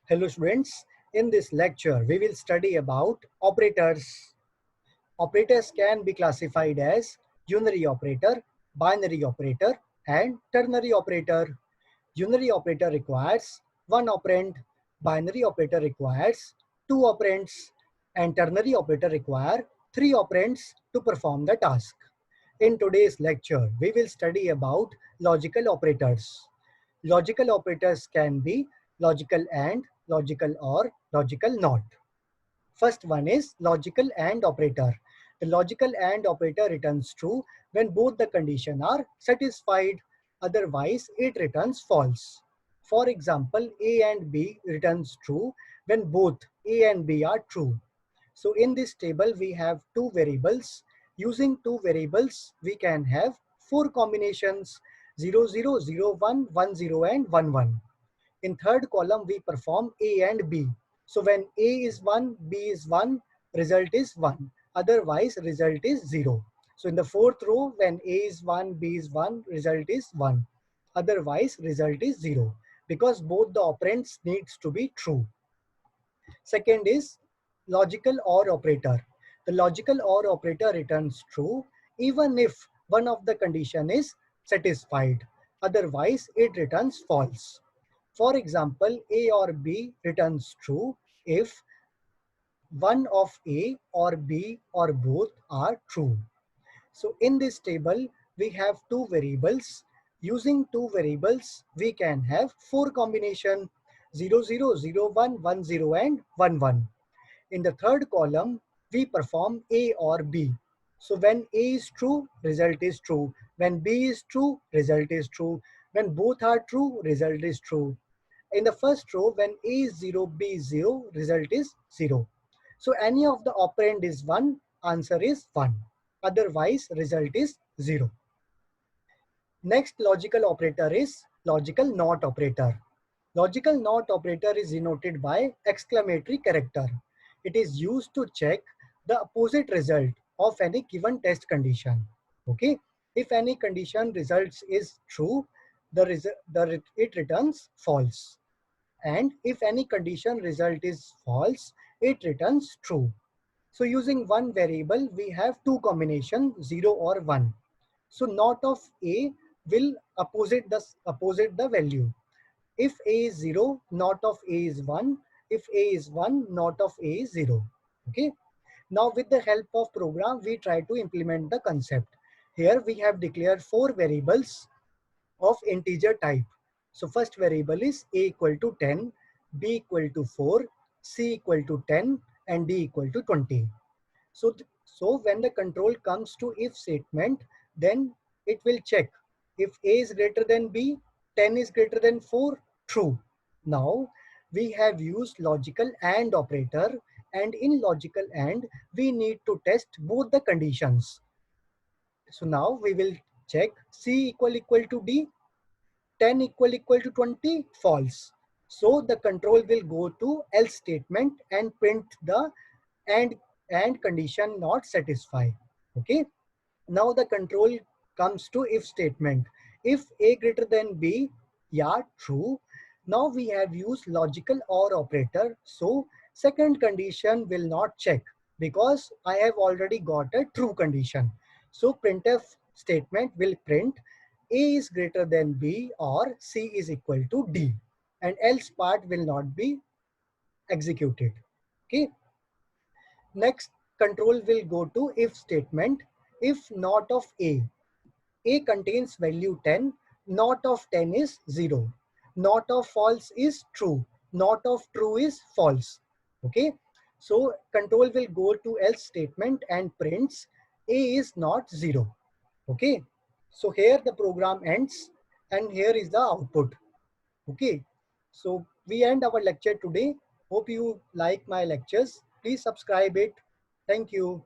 Hello students, in this lecture we will study about operators. Operators can be classified as unary operator, binary operator and ternary operator. Unary operator requires one operand, binary operator requires two operands and ternary operator require three operands to perform the task. In today's lecture, we will study about logical operators. Logical operators can be logical and, logical or, logical not. First one is logical AND operator. The logical AND operator returns true when both the conditions are satisfied. Otherwise, it returns false. For example, A and B returns true when both A and B are true. So in this table, we have two variables. Using two variables, we can have four combinations 0, 0, 0, 1, 1, 0 and 1, 1. In third column, we perform A and B. So when A is 1, B is 1, result is 1. Otherwise, result is 0. So in the fourth row, when A is 1, B is 1, result is 1. Otherwise, result is 0 because both the operands needs to be true. Second is logical OR operator. The logical OR operator returns true even if one of the condition is satisfied. Otherwise, it returns false. For example, A or B returns true if one of A or B or both are true. So in this table, we have two variables. Using two variables, we can have four combination 0, 0, 0, 1, 1, 0 and 1, 1. In the third column, we perform A or B. So when A is true, result is true. When B is true, result is true. When both are true, result is true. In the first row, when A is 0, B is 0, result is 0. So any of the operand is 1, answer is 1. Otherwise, result is 0. Next logical operator is logical NOT operator. Logical NOT operator is denoted by exclamatory character. It is used to check the opposite result of any given test condition. Okay, if any condition results is true, it returns false. And if any condition result is false, it returns true. So using one variable, we have two combination 0 or 1. So not of A will opposite the value. If A is 0, not of A is 1. If A is 1, not of A is 0. Okay. Now with the help of program, we try to implement the concept. Here we have declared four variables of integer type. So first variable is A equal to 10, B equal to 4, C equal to 10 and D equal to 20. So when the control comes to if statement, then it will check if A is greater than B, 10 is greater than 4, true. Now we have used logical AND operator, and in logical AND we need to test both the conditions. So now we will check C equal to D, 10 equal to 20, false. So the control will go to else statement and print the and condition not satisfy. Okay. Now the control comes to if statement. If A greater than B, yeah, true. Now we have used logical OR operator. So second condition will not check because I have already got a true condition. So printf statement will print A is greater than B or C is equal to D, and else part will not be executed. Okay. Next, control will go to if statement. If not of A contains value 10, not of 10 is 0. Not of false is true. Not of true is false. Okay. So control will go to else statement and prints A is not 0. Okay. So here the program ends and here is the output. Okay. So we end our lecture today. Hope you like my lectures. Please subscribe it. Thank you.